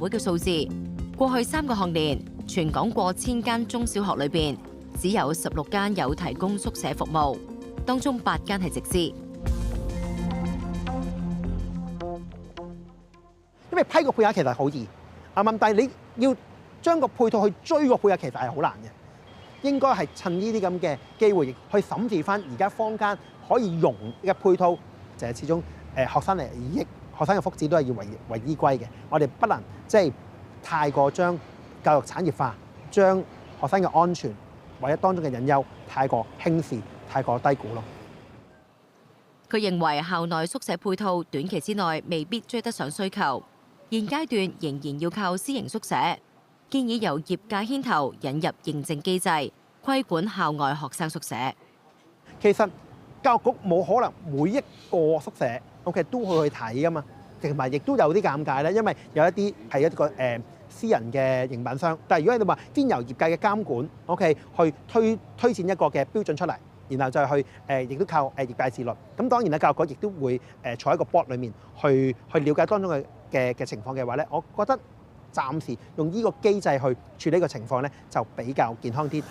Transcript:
會嘅數字，過去3個學年，全港過千間中小學裏邊，只有16間有提供宿舍服務，當中8間係直資。因為批個配額其實好易，啱啱？但係你要將個配套去追個配額，其實係好難嘅。應該係趁呢啲咁嘅機會，去審視翻而家坊間可以用嘅配套，就係始終學生嘅利益、學生嘅福祉都係要為依歸嘅。我哋不能即係太過將教育產業化，將學生嘅安全或者當中嘅隱憂太過輕視、太過低估咯。佢認為校內宿舍配套短期之內未必追得上需求，現階段仍然要靠私營宿舍。建議由業界牽頭引入認證機制，規管校外學生宿舍。其實教育局冇可能每一個宿舍 OK 都會去睇㗎嘛，同埋亦都有啲尷尬咧，因為有一啲係一個私人嘅營辦商。但係如果你話先由業界嘅監管 OK 去推薦一個嘅標準出嚟，然後再去亦都靠業界自律。咁當然咧，教育局亦都會坐喺個 board 裏面去了解當中嘅情況嘅話咧，我覺得暫時用呢個機制去處理個情況咧，就比較健康啲。